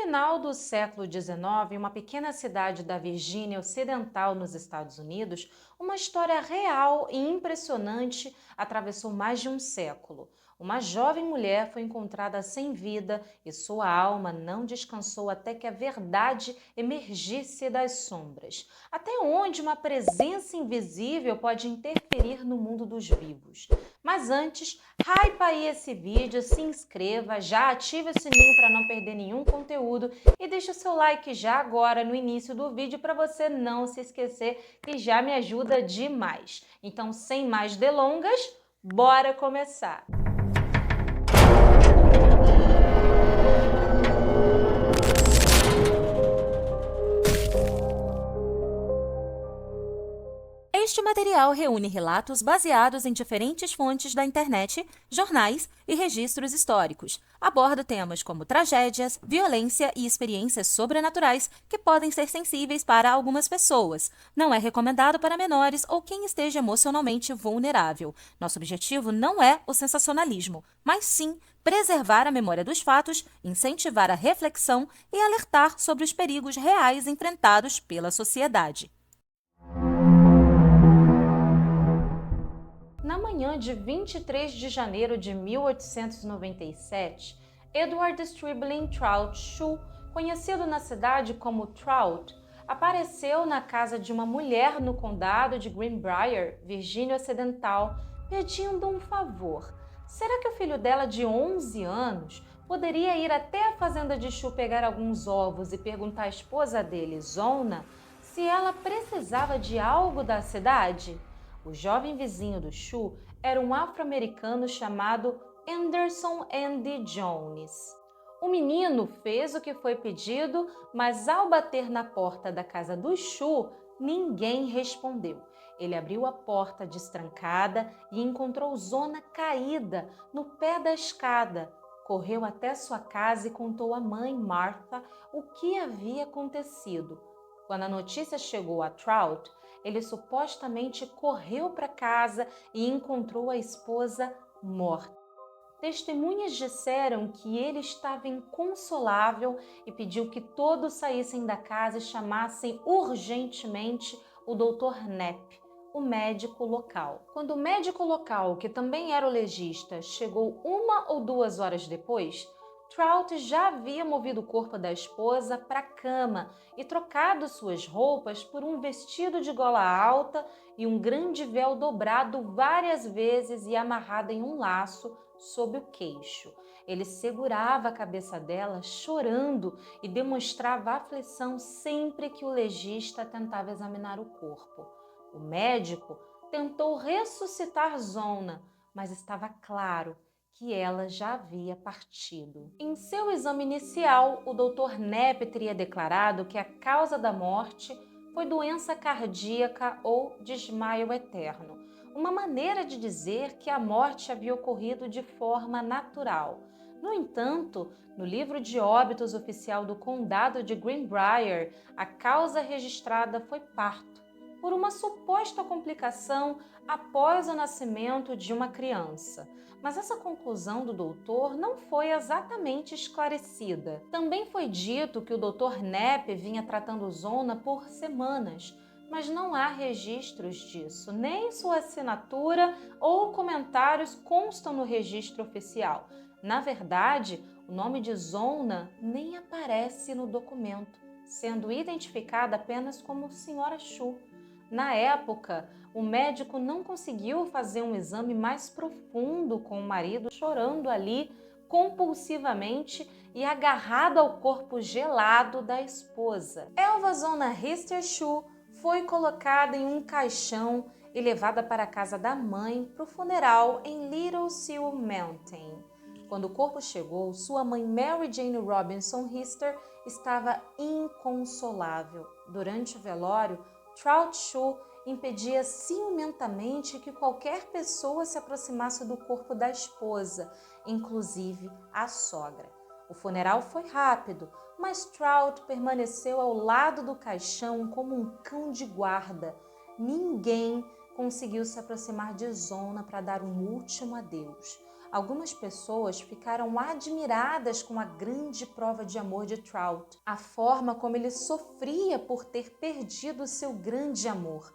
final do século XIX, em uma pequena cidade da Virgínia Ocidental, nos Estados Unidos, uma história real e impressionante atravessou mais de um século. Uma jovem mulher foi encontrada sem vida e sua alma não descansou até que a verdade emergisse das sombras. Até onde uma presença invisível pode interferir no mundo dos vivos? Mas antes, hypa aí esse vídeo, se inscreva, já ative o sininho para não perder nenhum conteúdo e deixa o seu like já agora no início do vídeo para você não se esquecer, que já me ajuda demais. Então, sem mais delongas, bora começar! Este material reúne relatos baseados em diferentes fontes da internet, jornais e registros históricos. Aborda temas como tragédias, violência e experiências sobrenaturais que podem ser sensíveis para algumas pessoas. Não é recomendado para menores ou quem esteja emocionalmente vulnerável. Nosso objetivo não é o sensacionalismo, mas sim preservar a memória dos fatos, incentivar a reflexão e alertar sobre os perigos reais enfrentados pela sociedade. Na manhã de 23 de janeiro de 1897, Edward Stribling Trout Shue, conhecido na cidade como Trout, apareceu na casa de uma mulher no condado de Greenbrier, Virgínia Ocidental, pedindo um favor. Será que o filho dela, de 11 anos, poderia ir até a fazenda de Shue pegar alguns ovos e perguntar à esposa dele, Zona, se ela precisava de algo da cidade? O jovem vizinho do Shue era um afro-americano chamado Anderson Andy Jones. O menino fez o que foi pedido, mas ao bater na porta da casa do Shue, ninguém respondeu. Ele abriu a porta destrancada e encontrou Zona caída no pé da escada. Correu até sua casa e contou à mãe, Martha, o que havia acontecido. Quando a notícia chegou a Trout, ele supostamente correu para casa e encontrou a esposa morta. Testemunhas disseram que ele estava inconsolável e pediu que todos saíssem da casa e chamassem urgentemente o Dr. Knapp, o médico local. Quando o médico local, que também era o legista, chegou 1 ou 2 horas depois, Trout já havia movido o corpo da esposa para a cama e trocado suas roupas por um vestido de gola alta e um grande véu dobrado várias vezes e amarrado em um laço sob o queixo. Ele segurava a cabeça dela, chorando, e demonstrava aflição sempre que o legista tentava examinar o corpo. O médico tentou ressuscitar Zona, mas estava claro que ela já havia partido. Em seu exame inicial, o Dr. Knapp teria declarado que a causa da morte foi doença cardíaca ou desmaio eterno, uma maneira de dizer que a morte havia ocorrido de forma natural. No entanto, no livro de óbitos oficial do condado de Greenbrier, a causa registrada foi parto, por uma suposta complicação após o nascimento de uma criança. Mas essa conclusão do doutor não foi exatamente esclarecida. Também foi dito que o Dr. Knapp vinha tratando Zona por semanas, mas não há registros disso, nem sua assinatura ou comentários constam no registro oficial. Na verdade, o nome de Zona nem aparece no documento, sendo identificada apenas como Sra. Shue. Na época, o médico não conseguiu fazer um exame mais profundo com o marido chorando ali compulsivamente e agarrado ao corpo gelado da esposa. Elva Zona Rister Shue foi colocada em um caixão e levada para a casa da mãe para o funeral em Little Seal Mountain. Quando o corpo chegou, sua mãe Mary Jane Robinson Rister estava inconsolável. Durante o velório, Trout Shue impedia ciumentamente que qualquer pessoa se aproximasse do corpo da esposa, inclusive a sogra. O funeral foi rápido, mas Trout permaneceu ao lado do caixão como um cão de guarda. Ninguém conseguiu se aproximar de Zona para dar um último adeus. Algumas pessoas ficaram admiradas com a grande prova de amor de Trout, a forma como ele sofria por ter perdido seu grande amor.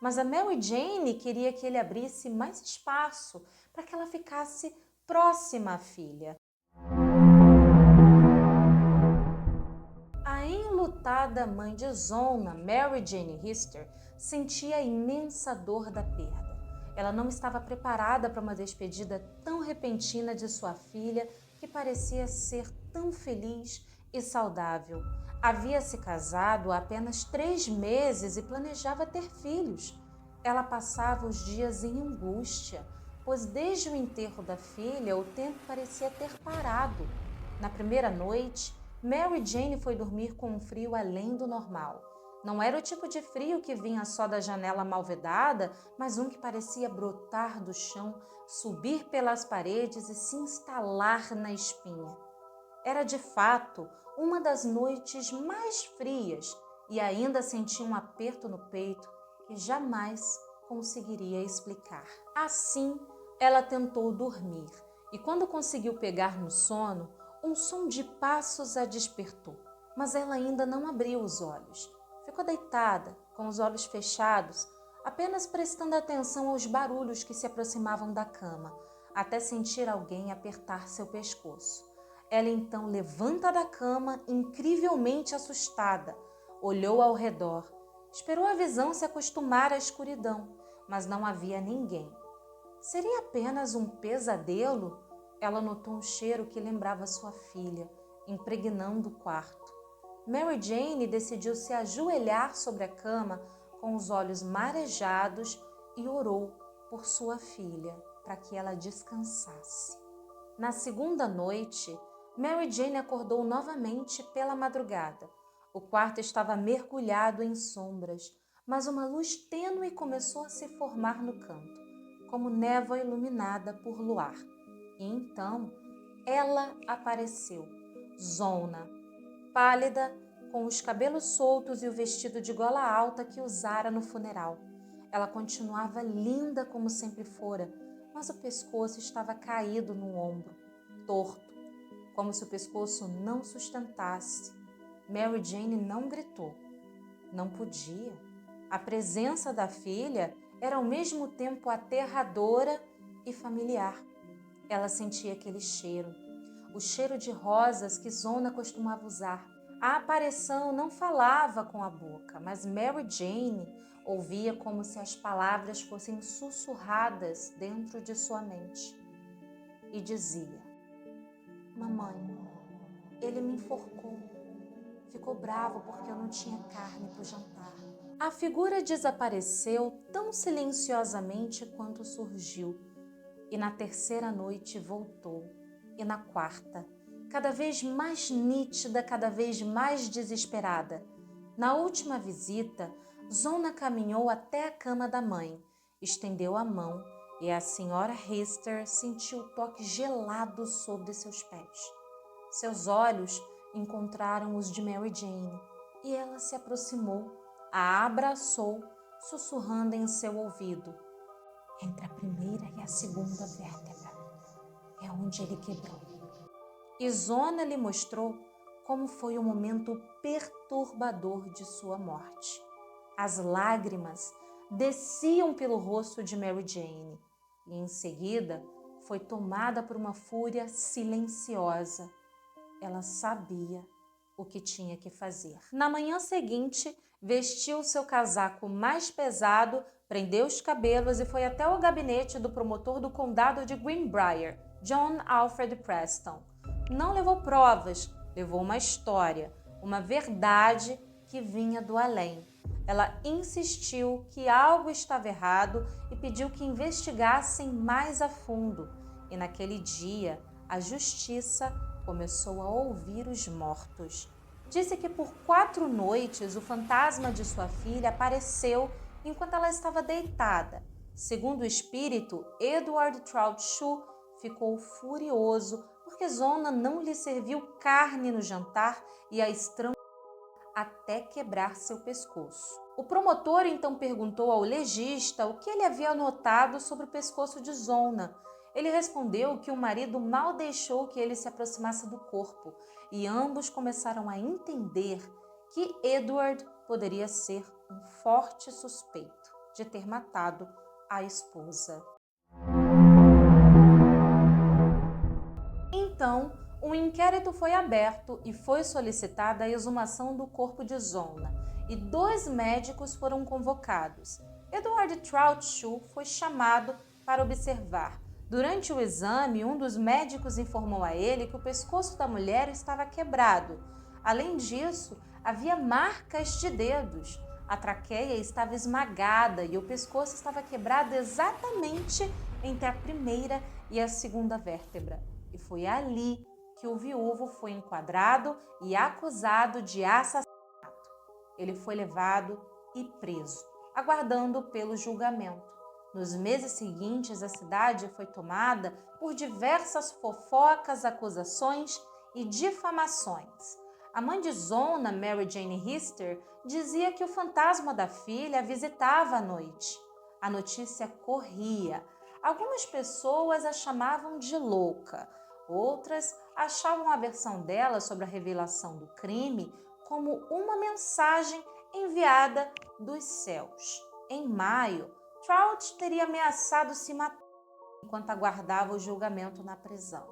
Mas a Mary Jane queria que ele abrisse mais espaço para que ela ficasse próxima à filha. A enlutada mãe de Zona, Mary Jane Hister, sentia a imensa dor da perda. Ela não estava preparada para uma despedida tão repentina de sua filha, que parecia ser tão feliz e saudável. Havia se casado há apenas 3 meses e planejava ter filhos. Ela passava os dias em angústia, pois desde o enterro da filha o tempo parecia ter parado. Na primeira noite, Mary Jane foi dormir com um frio além do normal. Não era o tipo de frio que vinha só da janela mal vedada, mas um que parecia brotar do chão, subir pelas paredes e se instalar na espinha. Era de fato uma das noites mais frias e ainda sentia um aperto no peito que jamais conseguiria explicar. Assim, ela tentou dormir e quando conseguiu pegar no sono, um som de passos a despertou, mas ela ainda não abriu os olhos. Ficou deitada, com os olhos fechados, apenas prestando atenção aos barulhos que se aproximavam da cama, até sentir alguém apertar seu pescoço. Ela então levanta da cama, incrivelmente assustada, olhou ao redor, esperou a visão se acostumar à escuridão, mas não havia ninguém. Seria apenas um pesadelo? Ela notou um cheiro que lembrava sua filha, impregnando o quarto. Mary Jane decidiu se ajoelhar sobre a cama com os olhos marejados e orou por sua filha para que ela descansasse. Na segunda noite, Mary Jane acordou novamente pela madrugada. O quarto estava mergulhado em sombras, mas uma luz tênue começou a se formar no canto, como névoa iluminada por luar. E então, ela apareceu, Zona, pálida, com os cabelos soltos e o vestido de gola alta que usara no funeral. Ela continuava linda como sempre fora, mas o pescoço estava caído no ombro, torto, como se o pescoço não sustentasse. Mary Jane não gritou. Não podia. A presença da filha era ao mesmo tempo aterradora e familiar. Ela sentia aquele cheiro, o cheiro de rosas que Zona costumava usar. A aparição não falava com a boca, mas Mary Jane ouvia como se as palavras fossem sussurradas dentro de sua mente. E dizia: Mamãe, ele me enforcou. Ficou bravo porque eu não tinha carne para o jantar. A figura desapareceu tão silenciosamente quanto surgiu. E na terceira noite voltou. E na quarta, cada vez mais nítida, cada vez mais desesperada. Na última visita, Zona caminhou até a cama da mãe, estendeu a mão e a senhora Hister sentiu o toque gelado sobre seus pés. Seus olhos encontraram os de Mary Jane e ela se aproximou, a abraçou, sussurrando em seu ouvido: entre a primeira e a segunda vértebra é onde ele quebrou. E Zona lhe mostrou como foi o momento perturbador de sua morte. As lágrimas desciam pelo rosto de Mary Jane e em seguida foi tomada por uma fúria silenciosa. Ela sabia o que tinha que fazer. Na manhã seguinte, vestiu seu casaco mais pesado, prendeu os cabelos e foi até o gabinete do promotor do condado de Greenbrier, John Alfred Preston. Não levou provas, levou uma história, uma verdade que vinha do além. Ela insistiu que algo estava errado e pediu que investigassem mais a fundo. E naquele dia, a justiça começou a ouvir os mortos. Disse que por 4 noites o fantasma de sua filha apareceu enquanto ela estava deitada. Segundo o espírito, Edward Trout Shue ficou furioso porque Zona não lhe serviu carne no jantar e a estrangulou até quebrar seu pescoço. O promotor então perguntou ao legista o que ele havia notado sobre o pescoço de Zona. Ele respondeu que o marido mal deixou que ele se aproximasse do corpo e ambos começaram a entender que Edward poderia ser um forte suspeito de ter matado a esposa. Então, um inquérito foi aberto e foi solicitada a exumação do corpo de Zona, e 2 médicos foram convocados. Edward Trout Shue foi chamado para observar. Durante o exame, um dos médicos informou a ele que o pescoço da mulher estava quebrado. Além disso, havia marcas de dedos. A traqueia estava esmagada e o pescoço estava quebrado exatamente entre a primeira e a segunda vértebra. E foi ali que o viúvo foi enquadrado e acusado de assassinato. Ele foi levado e preso, aguardando pelo julgamento. Nos meses seguintes, a cidade foi tomada por diversas fofocas, acusações e difamações. A mãe de Zona, Mary Jane Hister, dizia que o fantasma da filha a visitava à noite. A notícia corria. Algumas pessoas a chamavam de louca. Outras achavam a versão dela sobre a revelação do crime como uma mensagem enviada dos céus. Em maio, Trout teria ameaçado se matar enquanto aguardava o julgamento na prisão.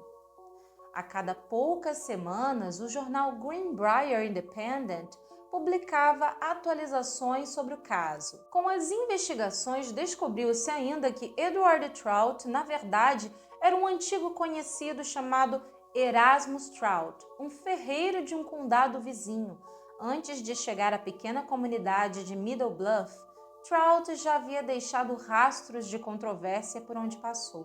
A cada poucas semanas, o jornal Greenbrier Independent publicava atualizações sobre o caso. Com as investigações, descobriu-se ainda que Edward Trout, na verdade, era um antigo conhecido chamado Erasmus Trout, um ferreiro de um condado vizinho. Antes de chegar à pequena comunidade de Middle Bluff, Trout já havia deixado rastros de controvérsia por onde passou.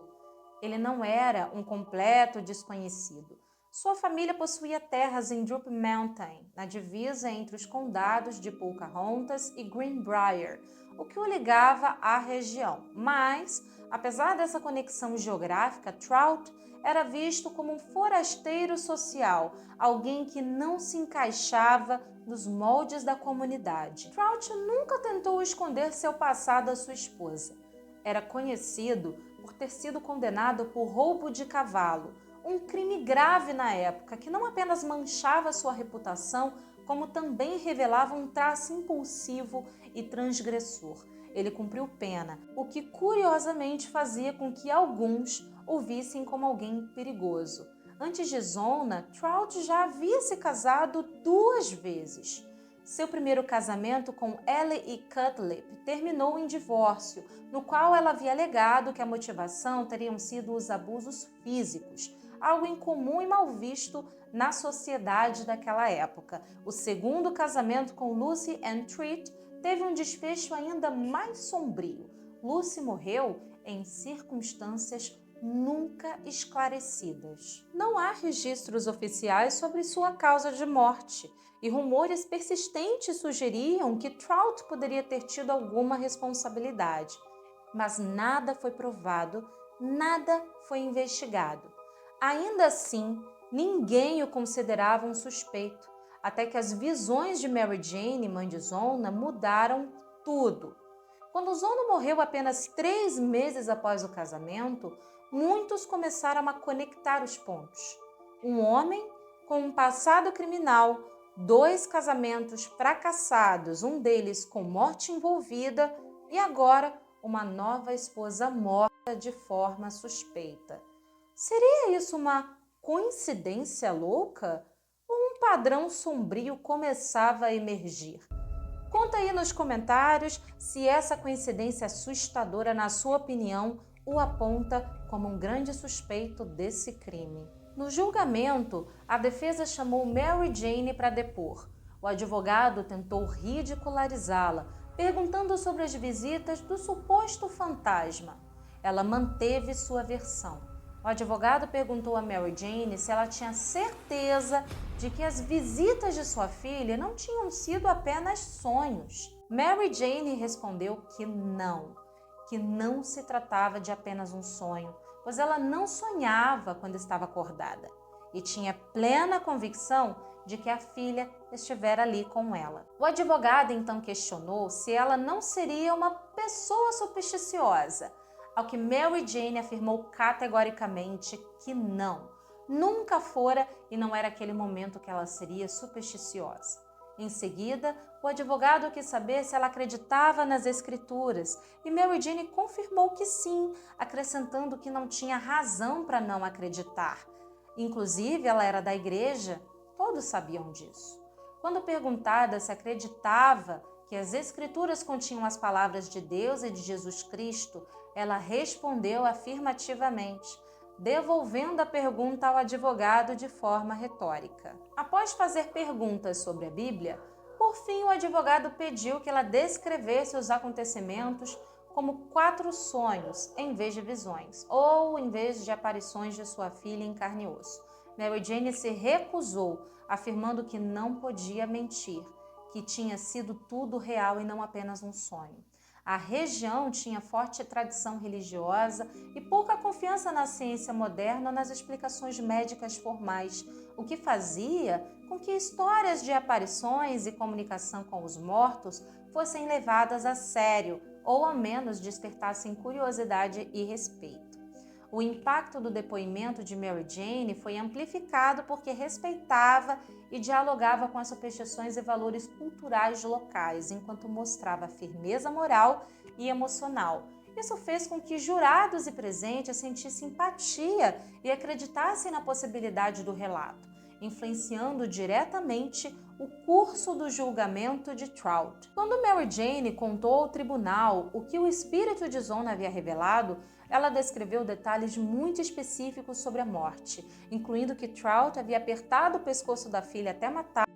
Ele não era um completo desconhecido. Sua família possuía terras em Droop Mountain, na divisa entre os condados de Pocahontas e Greenbrier, o que o ligava à região. Mas, apesar dessa conexão geográfica, Trout era visto como um forasteiro social, alguém que não se encaixava nos moldes da comunidade. Trout nunca tentou esconder seu passado à sua esposa. Era conhecido por ter sido condenado por roubo de cavalo, um crime grave na época que não apenas manchava sua reputação, como também revelava um traço impulsivo e transgressor. Ele cumpriu pena, o que curiosamente fazia com que alguns o vissem como alguém perigoso. Antes de Zona, Trout já havia se casado 2 vezes. Seu primeiro casamento com Ellie E. Cutlip terminou em divórcio, no qual ela havia alegado que a motivação teriam sido os abusos físicos, algo incomum e mal visto na sociedade daquela época. O segundo casamento com Lucy Ann Treat teve um desfecho ainda mais sombrio. Lucy morreu em circunstâncias nunca esclarecidas. Não há registros oficiais sobre sua causa de morte, e rumores persistentes sugeriam que Trout poderia ter tido alguma responsabilidade. Mas nada foi provado, nada foi investigado. Ainda assim, ninguém o considerava um suspeito, até que as visões de Mary Jane, mãe de Zona, mudaram tudo. Quando Zona morreu apenas 3 meses após o casamento, muitos começaram a conectar os pontos. Um homem com um passado criminal, 2 casamentos fracassados, um deles com morte envolvida, e agora uma nova esposa morta de forma suspeita. Seria isso uma coincidência louca? Ou um padrão sombrio começava a emergir? Conta aí nos comentários se essa coincidência assustadora, na sua opinião, o aponta como um grande suspeito desse crime. No julgamento, a defesa chamou Mary Jane para depor. O advogado tentou ridicularizá-la, perguntando sobre as visitas do suposto fantasma. Ela manteve sua versão. O advogado perguntou a Mary Jane se ela tinha certeza de que as visitas de sua filha não tinham sido apenas sonhos. Mary Jane respondeu que não se tratava de apenas um sonho, pois ela não sonhava quando estava acordada e tinha plena convicção de que a filha estivera ali com ela. O advogado então questionou se ela não seria uma pessoa supersticiosa. ao que Mary Jane afirmou categoricamente que não, nunca fora e não era aquele momento que ela seria supersticiosa. Em seguida, o advogado quis saber se ela acreditava nas escrituras e Mary Jane confirmou que sim, acrescentando que não tinha razão para não acreditar. Inclusive, ela era da igreja, todos sabiam disso. Quando perguntada se acreditava que as escrituras continham as palavras de Deus e de Jesus Cristo, ela respondeu afirmativamente, devolvendo a pergunta ao advogado de forma retórica. Após fazer perguntas sobre a Bíblia, por fim o advogado pediu que ela descrevesse os acontecimentos como 4 sonhos em vez de visões, ou em vez de aparições de sua filha em carne e osso. Mary Jane se recusou, afirmando que não podia mentir, que tinha sido tudo real e não apenas um sonho. A região tinha forte tradição religiosa e pouca confiança na ciência moderna ou nas explicações médicas formais, o que fazia com que histórias de aparições e comunicação com os mortos fossem levadas a sério ou ao menos despertassem curiosidade e respeito. O impacto do depoimento de Mary Jane foi amplificado porque respeitava e dialogava com as superstições e valores culturais locais, enquanto mostrava firmeza moral e emocional. Isso fez com que jurados e presentes sentissem empatia e acreditassem na possibilidade do relato, influenciando diretamente o curso do julgamento de Trout. Quando Mary Jane contou ao tribunal o que o espírito de Zona havia revelado, ela descreveu detalhes muito específicos sobre a morte, incluindo que Trout havia apertado o pescoço da filha até matá-la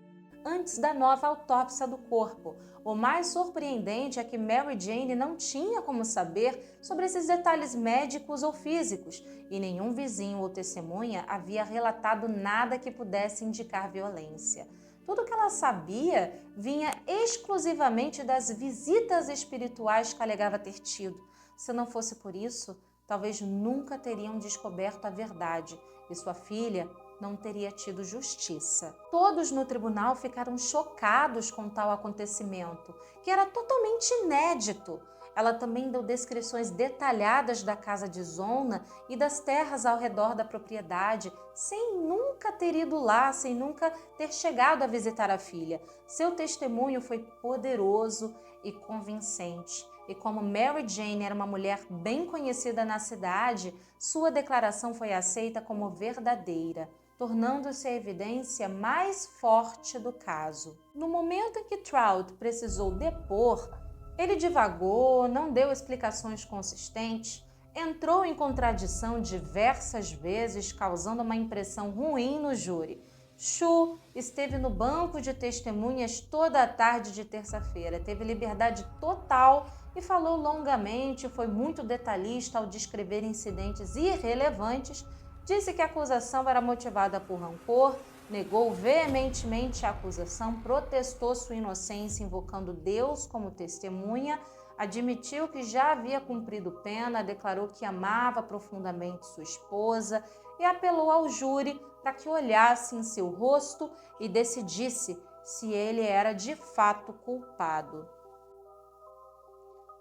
antes da nova autópsia do corpo. O mais surpreendente é que Mary Jane não tinha como saber sobre esses detalhes médicos ou físicos, e nenhum vizinho ou testemunha havia relatado nada que pudesse indicar violência. Tudo que ela sabia vinha exclusivamente das visitas espirituais que alegava ter tido. Se não fosse por isso, talvez nunca teriam descoberto a verdade e sua filha não teria tido justiça. Todos no tribunal ficaram chocados com tal acontecimento, que era totalmente inédito. Ela também deu descrições detalhadas da casa de Zona e das terras ao redor da propriedade, sem nunca ter ido lá, sem nunca ter chegado a visitar a filha. Seu testemunho foi poderoso e convincente. E como Mary Jane era uma mulher bem conhecida na cidade, sua declaração foi aceita como verdadeira, tornando-se a evidência mais forte do caso. No momento em que Trout precisou depor, ele divagou, não deu explicações consistentes, entrou em contradição diversas vezes, causando uma impressão ruim no júri. Shu esteve no banco de testemunhas toda a tarde de terça-feira, teve liberdade total e falou longamente, foi muito detalhista ao descrever incidentes irrelevantes, disse que a acusação era motivada por rancor, negou veementemente a acusação, protestou sua inocência invocando Deus como testemunha, admitiu que já havia cumprido pena, declarou que amava profundamente sua esposa e apelou ao júri para que olhasse em seu rosto e decidisse se ele era de fato culpado.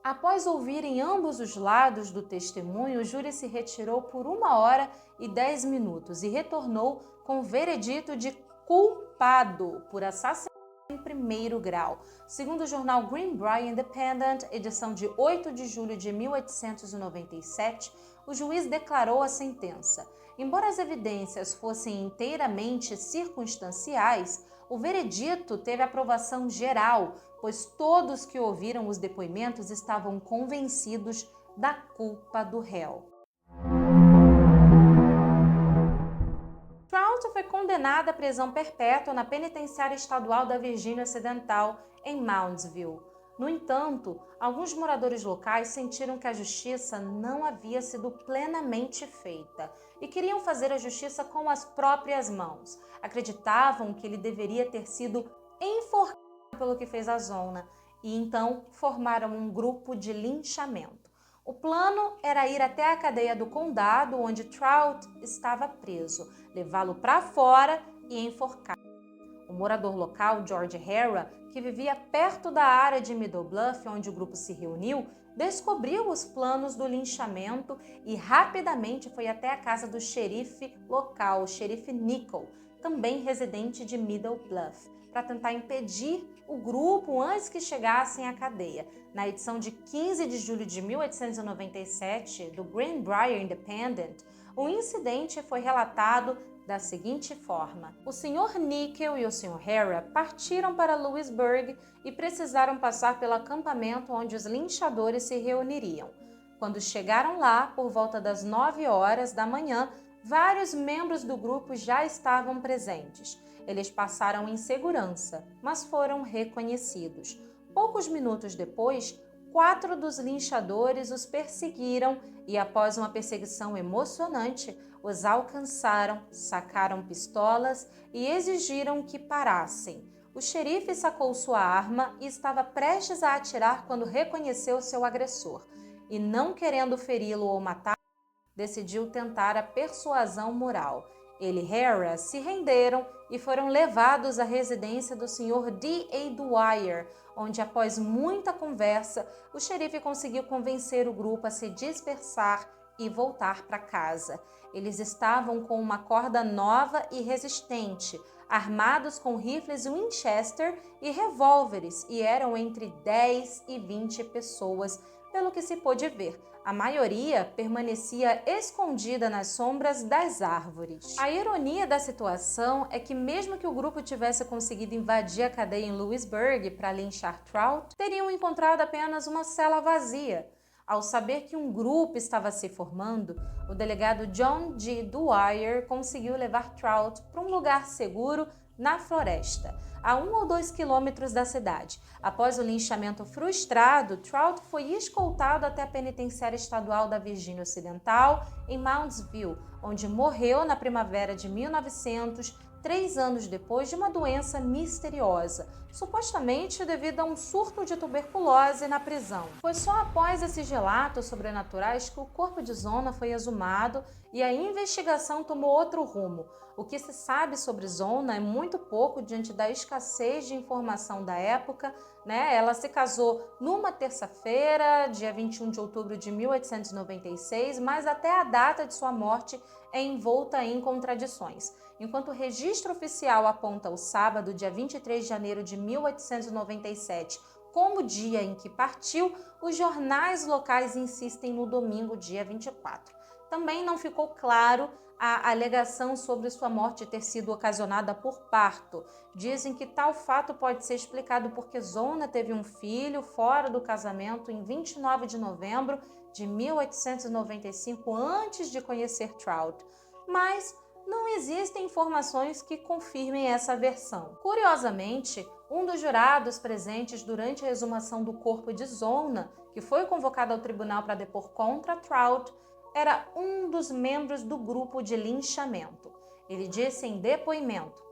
Após ouvirem ambos os lados do testemunho, o júri se retirou por 1h10 e retornou com o veredito de culpado por assassinato em primeiro grau. Segundo o jornal Greenbrier Independent, edição de 8 de julho de 1897, o juiz declarou a sentença. Embora as evidências fossem inteiramente circunstanciais, o veredito teve aprovação geral, pois todos que ouviram os depoimentos estavam convencidos da culpa do réu. Trout foi condenada à prisão perpétua na penitenciária estadual da Virgínia Ocidental, em Moundsville. No entanto, alguns moradores locais sentiram que a justiça não havia sido plenamente feita e queriam fazer a justiça com as próprias mãos. Acreditavam que ele deveria ter sido enforcado pelo que fez a Zona e então formaram um grupo de linchamento. O plano era ir até a cadeia do condado onde Trout estava preso, levá-lo para fora e enforcá-lo. O morador local, George Harrah, que vivia perto da área de Middle Bluff onde o grupo se reuniu, descobriu os planos do linchamento e rapidamente foi até a casa do xerife local, o xerife Nickel, também residente de Middle Bluff, para tentar impedir o grupo antes que chegassem à cadeia. Na edição de 15 de julho de 1897 do Greenbrier Independent, o incidente foi relatado da seguinte forma: o Sr. Nickel e o Sr. Hara partiram para Louisburg e precisaram passar pelo acampamento onde os linchadores se reuniriam. Quando chegaram lá, por volta das 9 horas da manhã, vários membros do grupo já estavam presentes. Eles passaram em segurança, mas foram reconhecidos. Poucos minutos depois, 4 dos linchadores os perseguiram e, após uma perseguição emocionante, os alcançaram, sacaram pistolas e exigiram que parassem. O xerife sacou sua arma e estava prestes a atirar quando reconheceu seu agressor. E, não querendo feri-lo ou matá-lo, decidiu tentar a persuasão moral. Ele e Hara se renderam e foram levados à residência do Sr. D.A. Dwyer, onde, após muita conversa, o xerife conseguiu convencer o grupo a se dispersar e voltar para casa. Eles estavam com uma corda nova e resistente, armados com rifles Winchester e revólveres, e eram entre 10 e 20 pessoas, pelo que se pôde ver. A maioria permanecia escondida nas sombras das árvores. A ironia da situação é que, mesmo que o grupo tivesse conseguido invadir a cadeia em Louisburg para linchar Trout, teriam encontrado apenas uma cela vazia. Ao saber que um grupo estava se formando, o delegado John G. Dwyer conseguiu levar Trout para um lugar seguro na floresta, a 1 ou 2 quilômetros da cidade. Após o linchamento frustrado, Trout foi escoltado até a penitenciária estadual da Virgínia Ocidental, em Moundsville, onde morreu na primavera de 1900, 3 anos depois de uma doença misteriosa, supostamente devido a um surto de tuberculose na prisão. Foi só após esses relatos sobrenaturais que o corpo de Zona foi exumado e a investigação tomou outro rumo. O que se sabe sobre Zona é muito pouco diante da escassez de informação da época, né? Ela se casou numa terça-feira, dia 21 de outubro de 1896, mas até a data de sua morte é envolta em contradições. Enquanto o registro oficial aponta o sábado, dia 23 de janeiro de 1897, como dia em que partiu, os jornais locais insistem no domingo, dia 24. Também não ficou claro a alegação sobre sua morte ter sido ocasionada por parto. Dizem que tal fato pode ser explicado porque Zona teve um filho fora do casamento em 29 de novembro de 1895, antes de conhecer Trout. Mas não existem informações que confirmem essa versão. Curiosamente, um dos jurados presentes durante a exumação do corpo de Zona, que foi convocado ao tribunal para depor contra Trout, era um dos membros do grupo de linchamento. Ele disse em depoimento: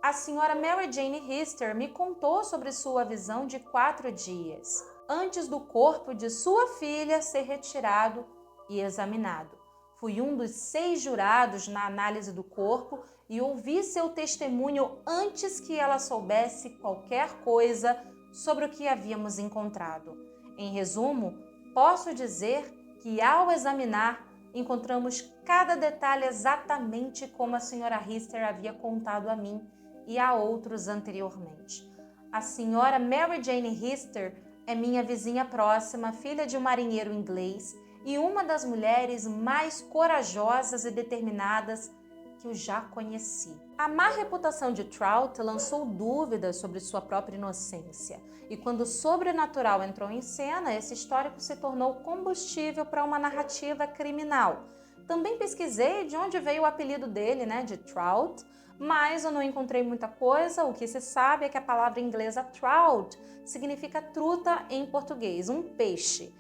"A senhora Mary Jane Hister me contou sobre sua visão de 4 dias, antes do corpo de sua filha ser retirado e examinado. Fui um dos 6 jurados na análise do corpo e ouvi seu testemunho antes que ela soubesse qualquer coisa sobre o que havíamos encontrado. Em resumo, posso dizer que, ao examinar, encontramos cada detalhe exatamente como a senhora Hister havia contado a mim e a outros anteriormente. A senhora Mary Jane Hister é minha vizinha próxima, filha de um marinheiro inglês e uma das mulheres mais corajosas e determinadas que eu já conheci." A má reputação de Trout lançou dúvidas sobre sua própria inocência, e quando o sobrenatural entrou em cena, esse histórico se tornou combustível para uma narrativa criminal. Também pesquisei de onde veio o apelido dele, de Trout, mas eu não encontrei muita coisa. O que se sabe é que a palavra inglesa trout significa truta em português, um peixe.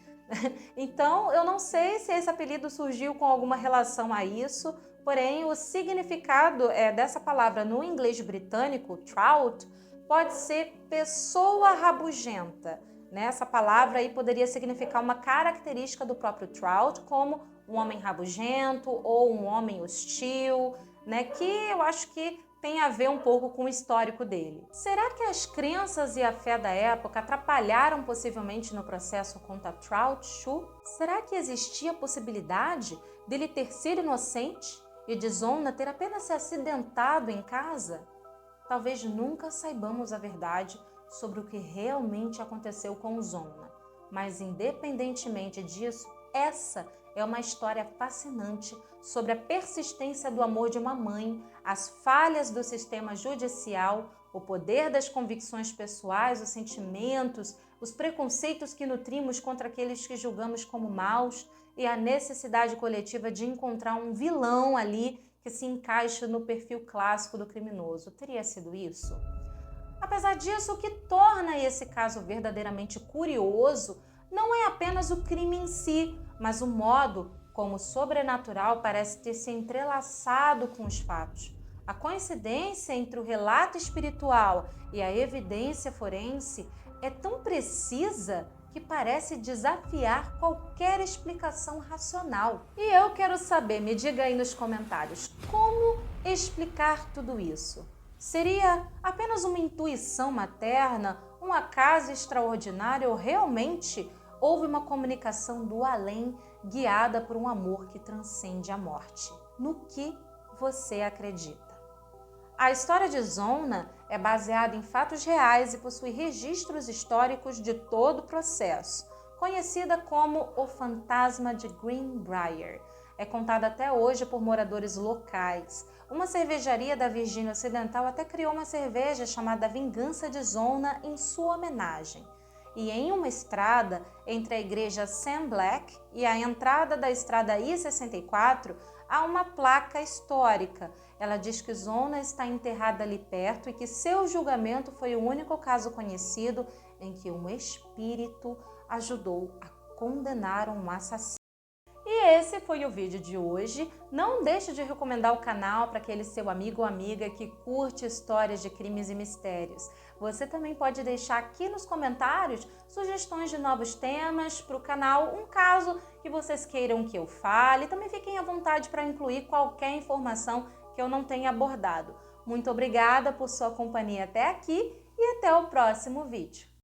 Então, eu não sei se esse apelido surgiu com alguma relação a isso, porém, o significado dessa palavra no inglês britânico, trout, pode ser pessoa rabugenta. Essa palavra aí poderia significar uma característica do próprio Trout, como um homem rabugento ou um homem hostil, que eu acho que tem a ver um pouco com o histórico dele. Será que as crenças e a fé da época atrapalharam possivelmente no processo contra Trout Shu? Será que existia a possibilidade dele ter sido inocente e de Zona ter apenas se acidentado em casa? Talvez nunca saibamos a verdade sobre o que realmente aconteceu com Zona, mas independentemente disso, essa é uma história fascinante sobre a persistência do amor de uma mãe, as falhas do sistema judicial, o poder das convicções pessoais, os sentimentos, os preconceitos que nutrimos contra aqueles que julgamos como maus e a necessidade coletiva de encontrar um vilão ali que se encaixa no perfil clássico do criminoso. Teria sido isso? Apesar disso, o que torna esse caso verdadeiramente curioso não é apenas o crime em si, mas o modo como o sobrenatural parece ter se entrelaçado com os fatos. A coincidência entre o relato espiritual e a evidência forense é tão precisa que parece desafiar qualquer explicação racional. E eu quero saber, me diga aí nos comentários, como explicar tudo isso? Seria apenas uma intuição materna, um acaso extraordinário ou realmente houve uma comunicação do além guiada por um amor que transcende a morte? No que você acredita? A história de Zona é baseada em fatos reais e possui registros históricos de todo o processo, conhecida como o Fantasma de Greenbrier. É contada até hoje por moradores locais. Uma cervejaria da Virgínia Ocidental até criou uma cerveja chamada Vingança de Zona em sua homenagem. E em uma estrada entre a igreja Sam Black e a entrada da estrada I-64, há uma placa histórica. Ela diz que Zona está enterrada ali perto e que seu julgamento foi o único caso conhecido em que um espírito ajudou a condenar um assassino. E esse foi o vídeo de hoje. Não deixe de recomendar o canal para aquele seu amigo ou amiga que curte histórias de crimes e mistérios. Você também pode deixar aqui nos comentários sugestões de novos temas para o canal, um caso que vocês queiram que eu fale. Também fiquem à vontade para incluir qualquer informação que eu não tenha abordado. Muito obrigada por sua companhia até aqui e até o próximo vídeo.